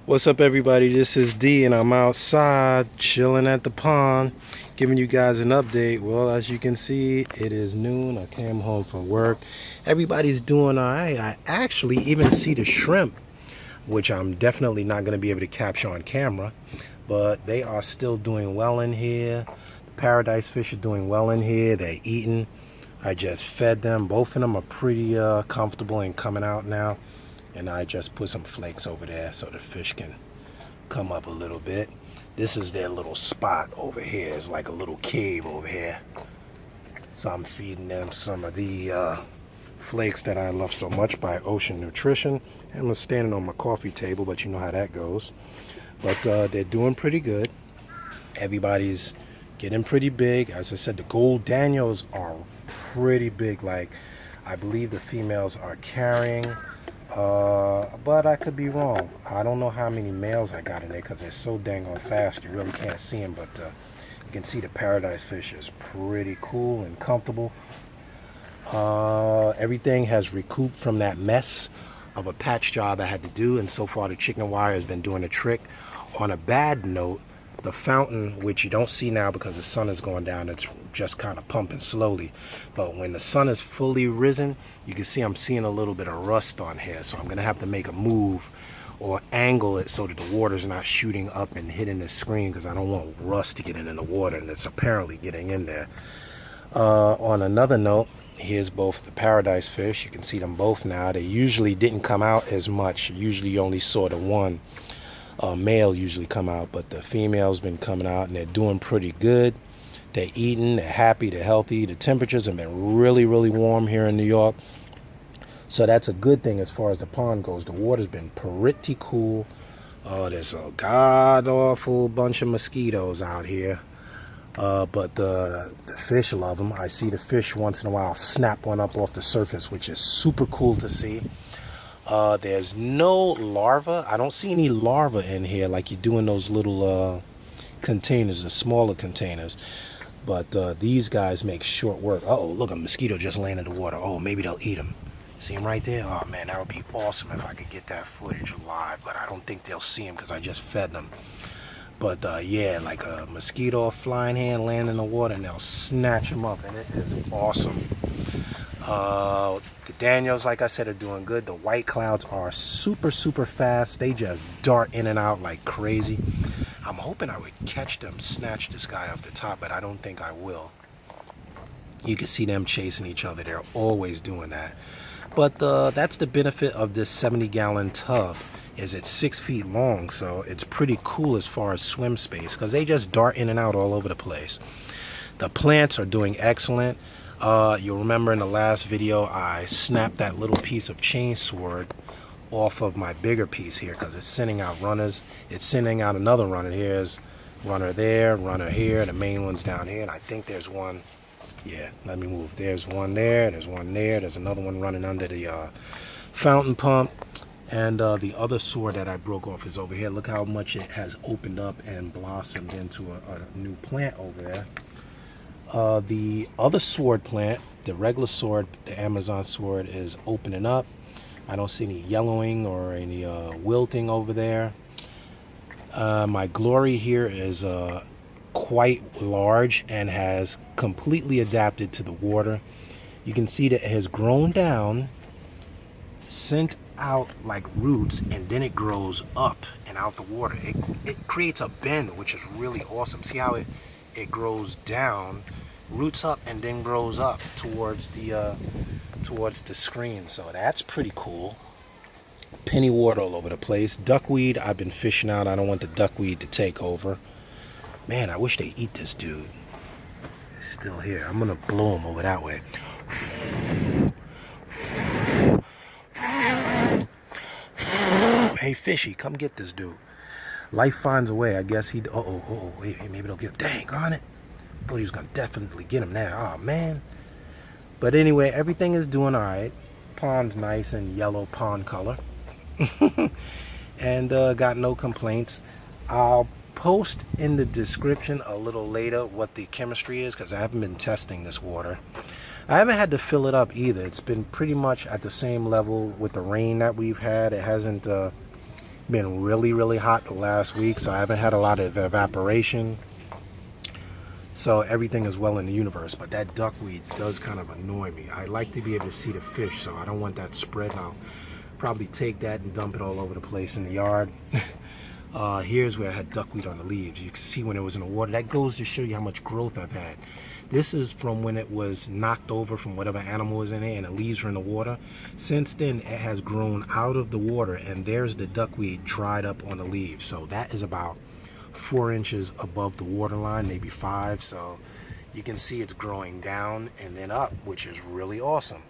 What's up, everybody? This is D, and I'm outside chilling at the pond, giving you guys an update. Well, as you can see, it is noon. I came home from work. Everybody's doing all right. I actually even see the shrimp, which I'm definitely not going to be able to capture on camera, but they are still doing well in here. The paradise fish are doing well in here. They're eating. I just fed them. Both of them are pretty comfortable and coming out now. And I just put some flakes over there so the fish can come up a little bit. This is their little spot over here. It's like a little cave over here. So I'm feeding them some of the flakes that I love so much by Ocean Nutrition. And I'm standing on my coffee table, but you know how that goes. But they're doing pretty good. Everybody's getting pretty big. As I said, the gold Daniels are pretty big. Like, I believe the females are carrying. But I could be wrong. I don't know how many males I got in there because they're so dang on fast you really can't see them. But you can see the paradise fish is pretty cool and comfortable. Everything has recouped from that mess of a patch job I had to do, and so far the chicken wire has been doing a trick. On a bad note, the fountain, which you don't see now because the sun is going down, it's just kind of pumping slowly, but when the sun is fully risen, you can see I'm seeing a little bit of rust on here, so I'm gonna have to make a move or angle it so that the water's not shooting up and hitting the screen, because I don't want rust to get in the water, and it's apparently getting in there. On another note, here's both the paradise fish. You can see them both now. They usually didn't come out as much. Usually you only saw the one male usually come out, but the female's been coming out and they're doing pretty good. They're eating, they're happy, they're healthy. The temperatures have been really warm here in New York, so that's a good thing as far as the pond goes. The water's been pretty cool. There's a god awful bunch of mosquitoes out here, but the fish love them. I see the fish once in a while snap one up off the surface, which is super cool to see. There's no larva. I don't see any larva in here like you do in those little containers, the smaller containers. But these guys make short work. Uh-oh, look, a mosquito just landed in the water. Oh, maybe they'll eat him. See him right there? Oh, man, that would be awesome if I could get that footage live. But I don't think they'll see him because I just fed them. But yeah, like a mosquito or flying hand land in the water and they'll snatch him up. And it is awesome. The Daniels, like I said, are doing good. The white clouds are super fast. They just dart in and out like crazy. I'm hoping I would catch them, snatch this guy off the top, but I don't think I will. You can see them chasing each other. They're always doing that. But that's the benefit of this 70-gallon tub, is it's 6 feet long, so it's pretty cool as far as swim space, because they just dart in and out all over the place. The plants are doing excellent. You'll remember in the last video I snapped that little piece of chain sword off of my bigger piece here because it's sending out runners. It's sending out another runner. Here's runner there, runner here, the main one's down here, and I think there's one. Yeah, let me move. There's one there, there's one there, there's another one running under the fountain pump, and the other sword that I broke off is over here. Look how much it has opened up and blossomed into a new plant over there. The other sword plant, the regular sword, the Amazon sword, is opening up. I don't see any yellowing or any wilting over there. My glory here is quite large and has completely adapted to the water. You can see that it has grown down, sent out like roots, and then it grows up and out the water. It creates a bend, which is really awesome. See how it grows down, roots up, and then grows up towards the screen. So that's pretty cool. Penny wart all over the place. Duckweed I've been fishing out. I don't want the duckweed to take over. Man, I wish they eat this dude. It's still here. I'm gonna blow him over that way. Hey fishy, come get this dude. Life finds a way. I guess he. Wait, maybe they'll get him. Dang on it. Thought he was gonna definitely get him now. Oh man. But anyway, everything is doing all right. Pond's nice and yellow pond color. And got no complaints. I'll post in the description a little later what the chemistry is, because I haven't been testing this water. I haven't had to fill it up either. It's been pretty much at the same level with the rain that we've had. It hasn't Been really, really hot the last week, so I haven't had a lot of evaporation. So everything is well in the universe, but that duckweed does kind of annoy me. I like to be able to see the fish, so I don't want that spread out. Probably take that and dump it all over the place in the yard. Here's where I had duckweed on the leaves. You can see when it was in the water. That goes to show you how much growth I've had. This is from when it was knocked over from whatever animal was in it and the leaves were in the water. Since then, it has grown out of the water, and there's the duckweed dried up on the leaves. So that is about 4 inches above the water line, maybe 5. So you can see it's growing down and then up, which is really awesome.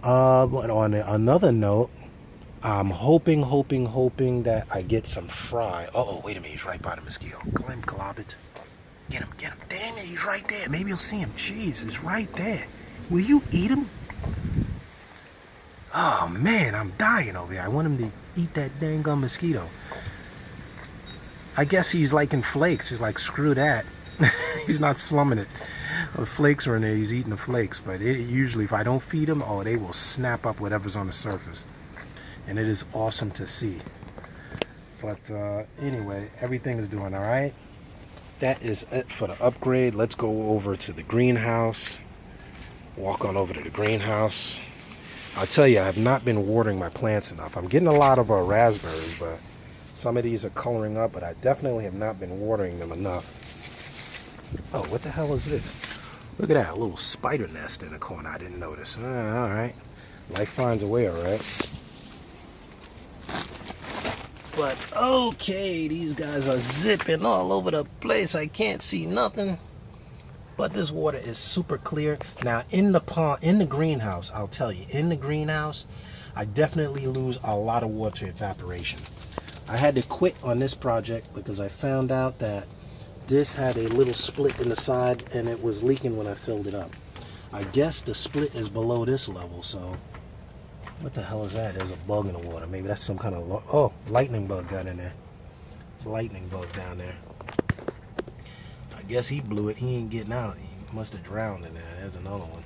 But on another note, I'm hoping that I get some fry. Uh-oh, wait a minute, he's right by the mosquito. Climb, glob it. Get him. Damn it, he's right there. Maybe you'll see him. Jeez, he's right there. Will you eat him? Oh, man, I'm dying over here. I want him to eat that dang gum mosquito. I guess he's liking flakes. He's like, screw that. He's not slumming it. The flakes are in there. He's eating the flakes. But usually, if I don't feed them, oh, they will snap up whatever's on the surface. And it is awesome to see. But anyway, everything is doing all right. That is it for the upgrade. Let's go over to the greenhouse. Walk on over to the greenhouse. I'll tell you, I have not been watering my plants enough. I'm getting a lot of raspberries, but some of these are coloring up, but I definitely have not been watering them enough. Oh, what the hell is this? Look at that, a little spider nest in the corner. I didn't notice. All right. Life finds a way, all right. But okay, these guys are zipping all over the place. I can't see nothing. But this water is super clear. Now in the pond, in the greenhouse, I'll tell you, in the greenhouse, I definitely lose a lot of water to evaporation. I had to quit on this project because I found out that this had a little split in the side and it was leaking when I filled it up. I guess the split is below this level, so what the hell is that? There's a bug in the water. Maybe that's some kind of lightning bug got in there. There's a lightning bug down there. I guess he blew it. He ain't getting out. He must have drowned in there. There's another one.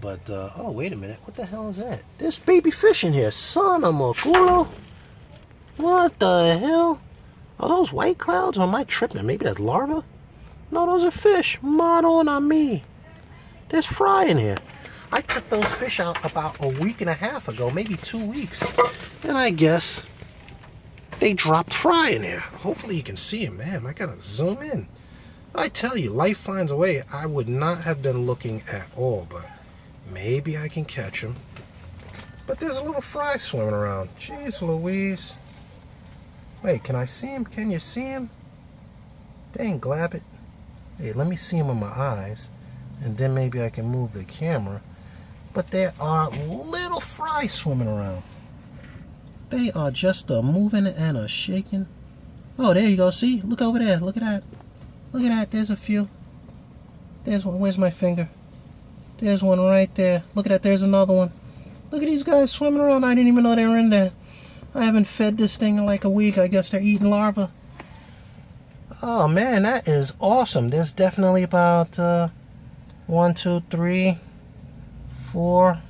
But oh, wait a minute. What the hell is that? There's baby fish in here. Son of a culo. What the hell? Are those white clouds, or am I tripping? Maybe that's larvae? No, those are fish. Madonna me. There's fry in here. I took those fish out about a week and a half ago, maybe 2 weeks. And I guess they dropped fry in here. Hopefully you can see him, man. I gotta zoom in. I tell you, life finds a way. I would not have been looking at all, but maybe I can catch him. But there's a little fry swimming around. Jeez Louise. Wait, can I see him? Can you see him? Dang, glab it. Hey, let me see him with my eyes. And then maybe I can move the camera. But there are little fry swimming around. They are just moving and shaking. Oh, there you go. See? Look over there. Look at that. Look at that. There's a few. There's one. Where's my finger? There's one right there. Look at that. There's another one. Look at these guys swimming around. I didn't even know they were in there. I haven't fed this thing in like a week. I guess they're eating larvae. Oh, man. That is awesome. There's definitely about 1, 2, 3, 4.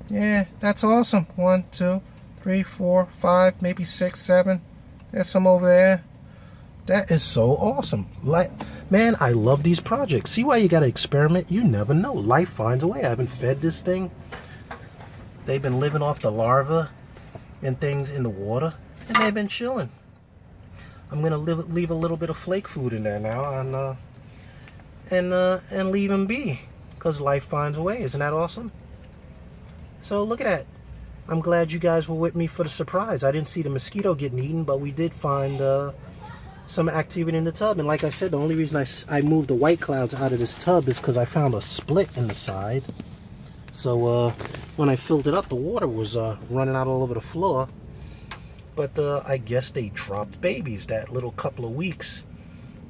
Yeah, that's awesome. 1, 2, 3, 4, 5, maybe 6, 7. There's some over there. That is so awesome. Like, man, I love these projects. See why you gotta experiment? You never know. Life finds a way. I haven't fed this thing. They've been living off the larvae and things in the water, and they've been chilling. I'm gonna leave a little bit of flake food in there now, and leave them be, because life finds a way. Isn't that awesome? So look at that. I'm glad you guys were with me for the surprise. I didn't see the mosquito getting eaten, but we did find some activity in the tub. And like I said, the only reason I moved the white clouds out of this tub is because I found a split in the side. So when I filled it up, the water was running out all over the floor. But I guess they dropped babies that little couple of weeks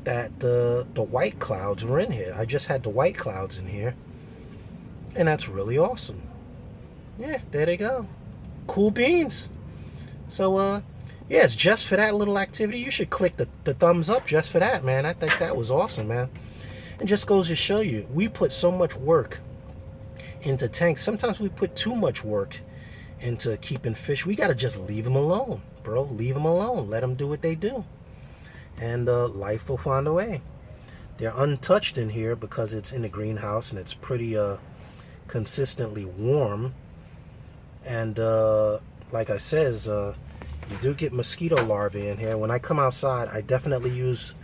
that the white clouds were in here. I just had the white clouds in here, and that's really awesome. Yeah, there they go. Cool beans. So yes, just for that little activity, you should click the thumbs up just for that, man. I think that was awesome, man. It just goes to show you, we put so much work into tanks. Sometimes we put too much work into keeping fish, we gotta just leave them alone, bro. Leave them alone. Let them do what they do, and life will find a way. They're untouched in here because it's in the greenhouse and it's pretty consistently warm. And like I says, you do get mosquito larvae in here. When I come outside, I definitely use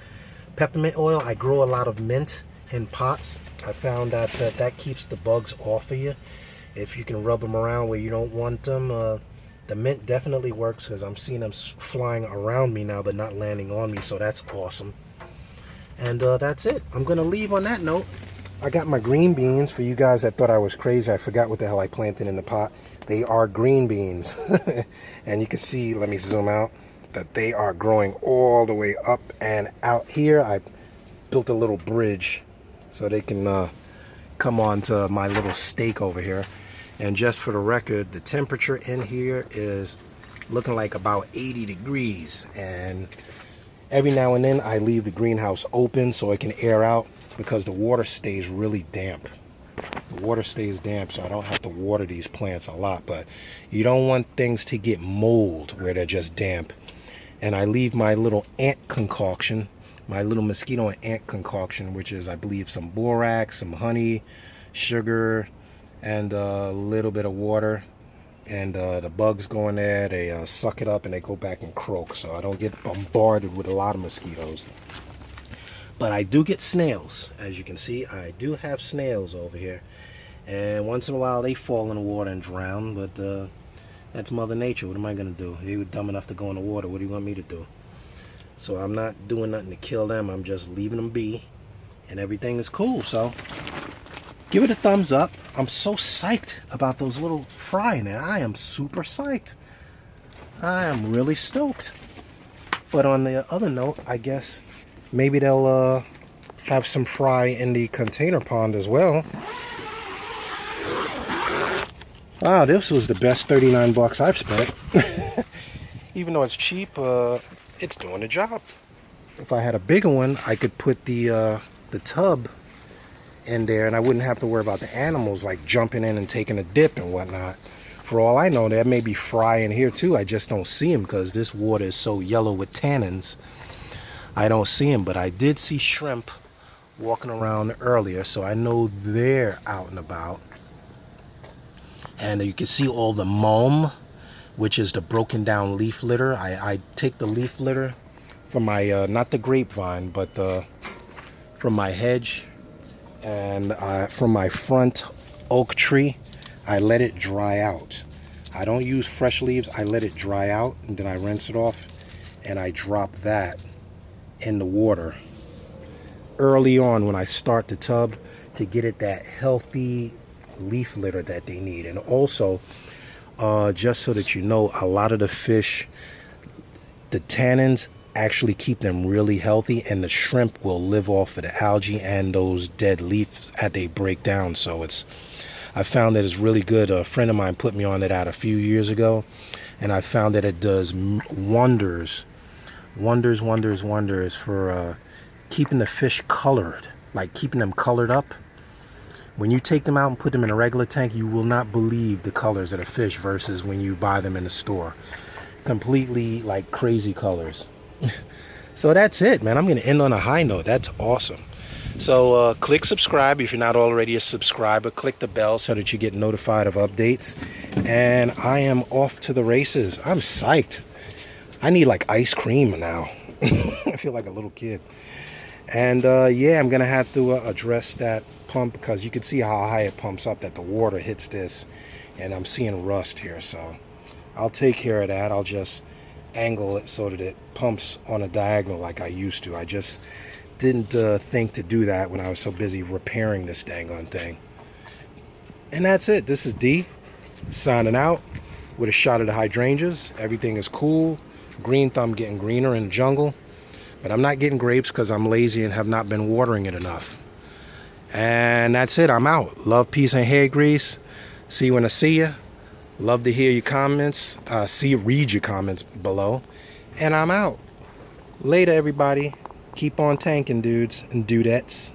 peppermint oil. I grow a lot of mint in pots. I found out that that keeps the bugs off of you. If you can rub them around where you don't want them, the mint definitely works, because I'm seeing them flying around me now but not landing on me, so that's awesome. And that's it. I'm gonna leave on that note. I got my green beans. For you guys that thought I was crazy, I forgot what the hell I planted in the pot. They are green beans. And you can see, let me zoom out, that they are growing all the way up and out here. I built a little bridge so they can come on to my little stake over here. And just for the record, the temperature in here is looking like about 80 degrees. And every now and then I leave the greenhouse open so it can air out, because the water stays really damp. The water stays damp, so I don't have to water these plants a lot. But you don't want things to get mold where they're just damp. And I leave my little ant concoction, my little mosquito and ant concoction, which is, I believe, some borax, some honey, sugar, and a little bit of water. And the bugs go in there, they suck it up, and they go back and croak. So I don't get bombarded with a lot of mosquitoes. But I do get snails. As you can see, I do have snails over here. And once in a while, they fall in the water and drown. But that's Mother Nature. What am I going to do? They were dumb enough to go in the water. What do you want me to do? So I'm not doing nothing to kill them. I'm just leaving them be. And everything is cool. So give it a thumbs up. I'm so psyched about those little fry in there. I am super psyched. I am really stoked. But on the other note, I guess maybe they'll have some fry in the container pond as well. Wow, this was the best 39 bucks I've spent. Even though it's cheap, it's doing the job. If I had a bigger one, I could put the tub in there, and I wouldn't have to worry about the animals like jumping in and taking a dip and whatnot. For all I know, there may be fry in here too. I just don't see them because this water is so yellow with tannins. I don't see them, but I did see shrimp walking around earlier, so I know they're out and about. And you can see all the mulm, which is the broken down leaf litter. I take the leaf litter from my, not the grapevine, but from my hedge, and from my front oak tree. I let it dry out. I don't use fresh leaves. I let it dry out, and then I rinse it off, and I drop that in the water early on when I start the tub to get it that healthy leaf litter that they need. And also, just so that you know, a lot of the fish, the tannins actually keep them really healthy, and the shrimp will live off of the algae and those dead leaves as they break down. So I found that it's really good. A friend of mine put me on it a few years ago, and I found that it does wonders for keeping the fish colored, like keeping them colored up. When you take them out and put them in a regular tank, you will not believe the colors of the fish versus when you buy them in the store. Completely like crazy colors. So that's it, man. I'm gonna end on a high note. That's awesome. So click subscribe if you're not already a subscriber. Click the bell so that you get notified of updates. And I am off to the races. I'm psyched. I need like ice cream now. I feel like a little kid. And yeah, I'm gonna have to address that pump, because you can see how high it pumps up that the water hits this, and I'm seeing rust here. So I'll take care of that. I'll just angle it so that it pumps on a diagonal like I used to. I just didn't think to do that when I was so busy repairing this dang on thing. And that's it. This is D signing out with a shot of the hydrangeas. Everything is cool. Green thumb getting greener in the jungle, but I'm not getting grapes because I'm lazy and have not been watering it enough. And that's it. I'm out. Love, peace, and hair grease. See you when I see you. Love to hear your comments. Read your comments below. And I'm out. Later, everybody. Keep on tanking, dudes and dudettes.